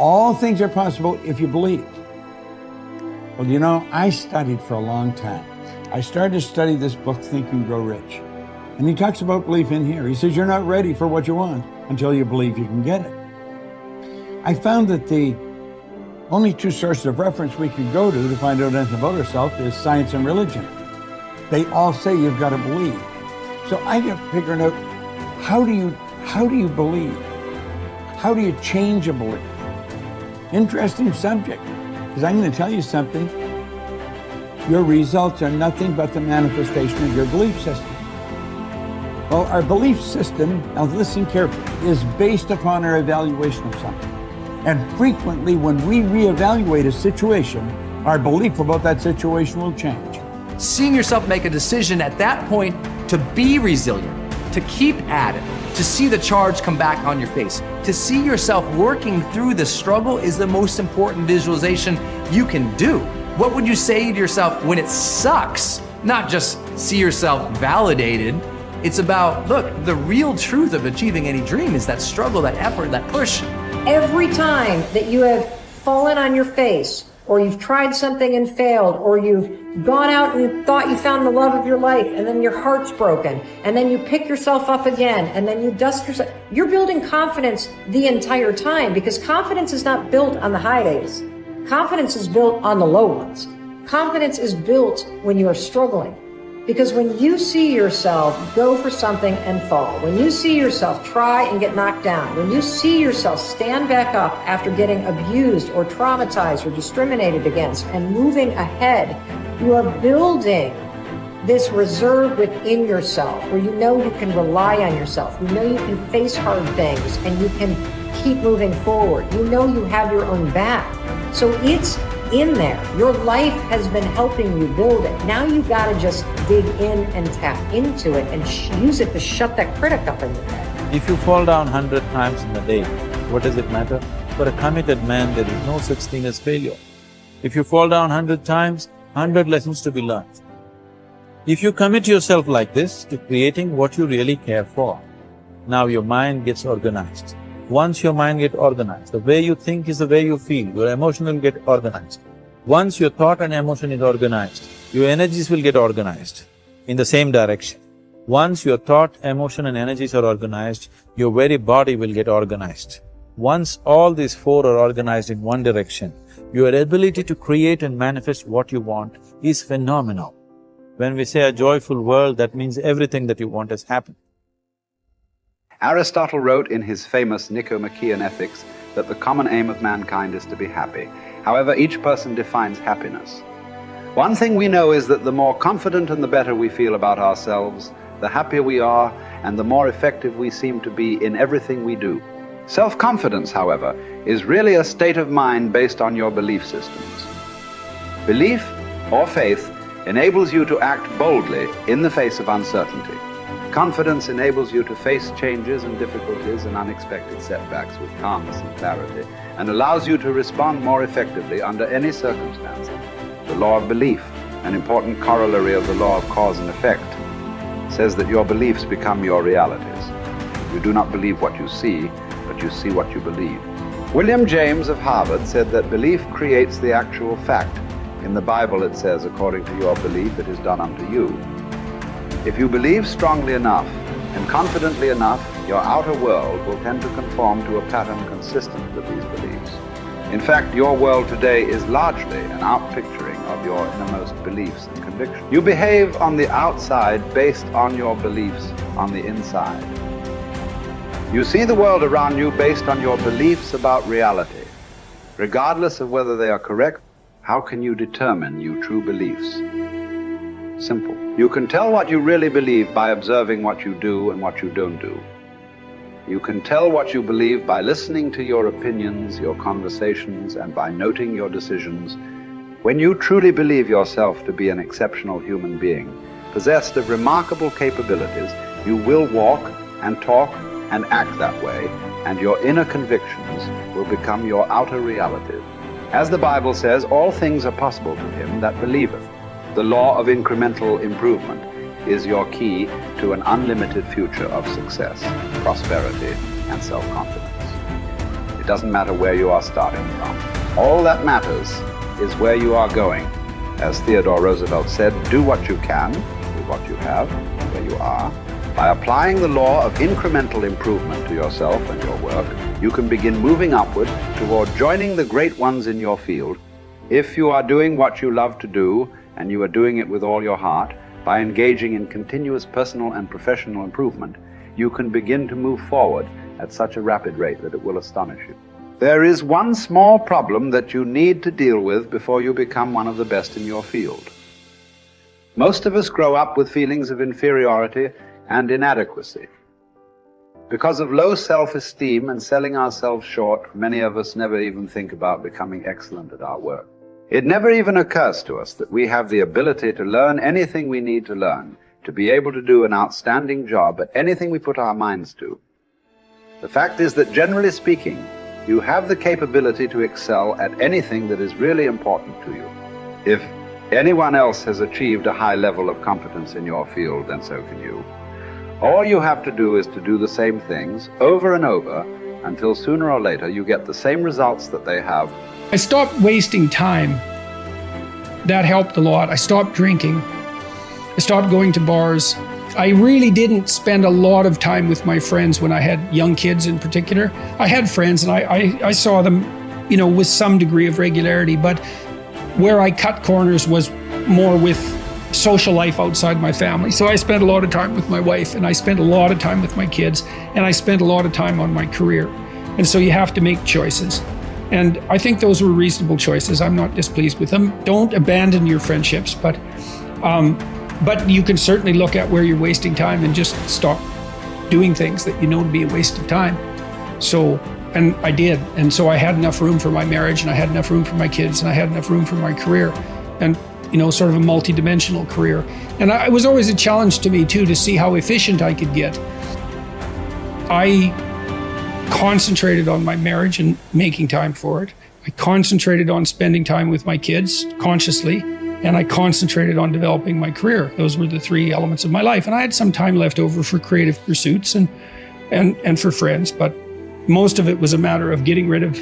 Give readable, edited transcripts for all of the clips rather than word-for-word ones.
All things are possible if you believe. Well, you know, I studied for a long time. I started to study this book, Think and Grow Rich. And he talks about belief in here. He says you're not ready for what you want until you believe you can get it. I found that the only two sources of reference we could go to find out anything about ourselves is science and religion. They all say you've got to believe. So I kept figuring out, how do you believe? How do you change a belief? Interesting subject, because I'm going to tell you something. Your results are nothing but the manifestation of your belief system. Well, our belief system, now listen carefully, is based upon our evaluation of something. And frequently when we reevaluate a situation, our belief about that situation will change. Seeing yourself make a decision at that point to be resilient, to keep at it, to see the charge come back on your face, to see yourself working through the struggle is the most important visualization you can do. What would you say to yourself when it sucks? Not just see yourself validated. It's about, look, the real truth of achieving any dream is that struggle, that effort, that push. Every time that you have fallen on your face, or you've tried something and failed, or you've gone out and thought you found the love of your life, and then your heart's broken, and then you pick yourself up again, and then you dust yourself, you're building confidence the entire time, because confidence is not built on the high days. Confidence is built on the low ones. Confidence is built when you are struggling. Because when you see yourself go for something and fall, when you see yourself try and get knocked down, when you see yourself stand back up after getting abused or traumatized or discriminated against and moving ahead, you are building this reserve within yourself where you know you can rely on yourself, you know you can face hard things and you can keep moving forward. You know you have your own back. So it's in there. Your life has been helping you build it. Now you gotta just dig in and tap into it and use it to shut that critic up in your head. If you fall down 100 times in a day, what does it matter? For a committed man, there is no such thing as failure. If you fall down 100 times, 100 lessons to be learned. If you commit yourself like this to creating what you really care for, now your mind gets organized. Once your mind gets organized, the way you think is the way you feel, your emotion will get organized. Once your thought and emotion is organized, your energies will get organized in the same direction. Once your thought, emotion and energies are organized, your very body will get organized. Once all these four are organized in one direction, your ability to create and manifest what you want is phenomenal. When we say a joyful world, that means everything that you want has happened. Aristotle wrote in his famous Nicomachean Ethics that the common aim of mankind is to be happy. However, each person defines happiness. One thing we know is that the more confident and the better we feel about ourselves, the happier we are and the more effective we seem to be in everything we do. Self-confidence, however, is really a state of mind based on your belief systems. Belief or faith enables you to act boldly in the face of uncertainty. Confidence enables you to face changes and difficulties and unexpected setbacks with calmness and clarity, and allows you to respond more effectively under any circumstances. The law of belief, an important corollary of the law of cause and effect, says that your beliefs become your realities. You do not believe what you see, but you see what you believe. William James of Harvard said that belief creates the actual fact. In the Bible it says, according to your belief, it is done unto you. If you believe strongly enough and confidently enough, your outer world will tend to conform to a pattern consistent with these beliefs. In fact, your world today is largely an outpicturing of your innermost beliefs and convictions. You behave on the outside based on your beliefs on the inside. You see the world around you based on your beliefs about reality. Regardless of whether they are correct, how can you determine your true beliefs? Simple. You can tell what you really believe by observing what you do and what you don't do. You can tell what you believe by listening to your opinions, your conversations, and by noting your decisions. When you truly believe yourself to be an exceptional human being, possessed of remarkable capabilities, you will walk and talk and act that way, and your inner convictions will become your outer realities. As the Bible says, all things are possible to him that believeth. The law of incremental improvement is your key to an unlimited future of success, prosperity, and self-confidence. It doesn't matter where you are starting from. All that matters is where you are going. As Theodore Roosevelt said, do what you can with what you have, where you are. By applying the law of incremental improvement to yourself and your work, you can begin moving upward toward joining the great ones in your field. If you are doing what you love to do, and you are doing it with all your heart, by engaging in continuous personal and professional improvement, you can begin to move forward at such a rapid rate that it will astonish you. There is one small problem that you need to deal with before you become one of the best in your field. Most of us grow up with feelings of inferiority and inadequacy. Because of low self-esteem and selling ourselves short, many of us never even think about becoming excellent at our work. It never even occurs to us that we have the ability to learn anything we need to learn, to be able to do an outstanding job at anything we put our minds to. The fact is that, generally speaking, you have the capability to excel at anything that is really important to you. If anyone else has achieved a high level of competence in your field, then so can you. All you have to do is to do the same things over and over until sooner or later you get the same results that they have. I stopped wasting time. That helped a lot. I stopped drinking. I stopped going to bars. I really didn't spend a lot of time with my friends when I had young kids in particular. I had friends and I saw them, with some degree of regularity, but where I cut corners was more with social life outside my family. So I spent a lot of time with my wife, and I spent a lot of time with my kids, and I spent a lot of time on my career. And so you have to make choices. And I think those were reasonable choices. I'm not displeased with them. Don't abandon your friendships, but you can certainly look at where you're wasting time and just stop doing things that you know to be a waste of time. So, and I did. And so I had enough room for my marriage, and I had enough room for my kids, and I had enough room for my career. And sort of a multi-dimensional career. And it was always a challenge to me too, to see how efficient I could get. I concentrated on my marriage and making time for it. I concentrated on spending time with my kids consciously, and I concentrated on developing my career. Those were the three elements of my life. And I had some time left over for creative pursuits and for friends, but most of it was a matter of getting rid of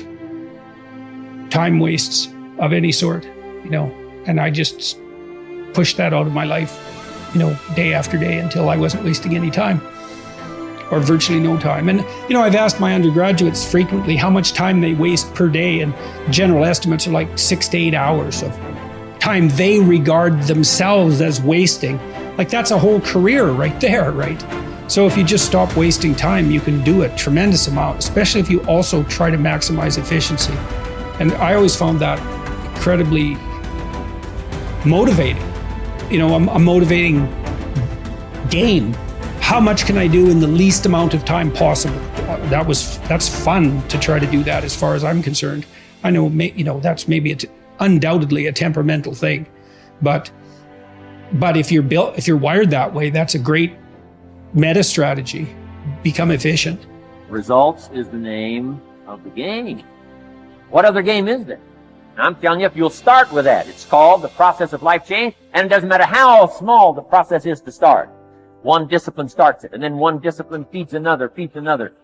time wastes of any sort, And I just pushed that out of my life, day after day until I wasn't wasting any time, or virtually no time. And, I've asked my undergraduates frequently how much time they waste per day, and general estimates are like 6 to 8 hours of time they regard themselves as wasting. Like, that's a whole career right there, right? So if you just stop wasting time, you can do a tremendous amount, especially if you also try to maximize efficiency. And I always found that incredibly motivating, a motivating game. How much can I do in the least amount of time possible? That's fun to try to do that, as far as I'm concerned. I know, that's maybe undoubtedly a temperamental thing, but if you're wired that way, that's a great meta strategy. Become efficient. Results is the name of the game. What other game is there? I'm telling you, if you'll start with that, it's called the process of life change, and it doesn't matter how small the process is to start. One discipline starts it, and then one discipline feeds another,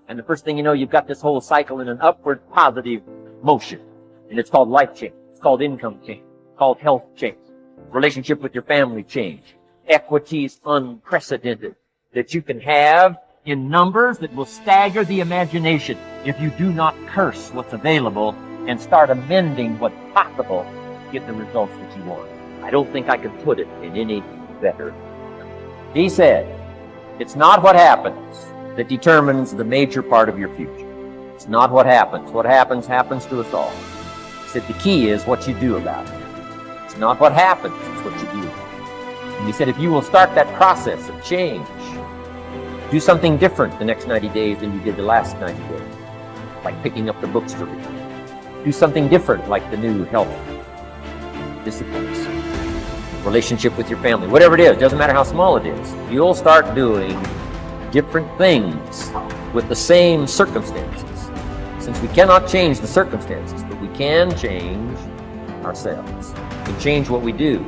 and the first thing you know, you've got this whole cycle in an upward positive motion. And it's called life change. It's called income change. It's called health change. Relationship with your family change. Equities unprecedented that you can have in numbers that will stagger the imagination if you do not curse what's available and start amending what's possible to get the results that you want. I don't think I can put it in any better. He said, it's not what happens that determines the major part of your future. It's not what happens. What happens to us all. He said the key is what you do about it. It's not what happens, it's what you do. And he said if you will start that process of change, do something different the next 90 days than you did the last 90 days, like picking up the books to read. Do something different, like the new health disciplines, relationship with your family, whatever it is, doesn't matter how small it is. You'll start doing different things with the same circumstances. Since we cannot change the circumstances, but we can change ourselves. We can change what we do.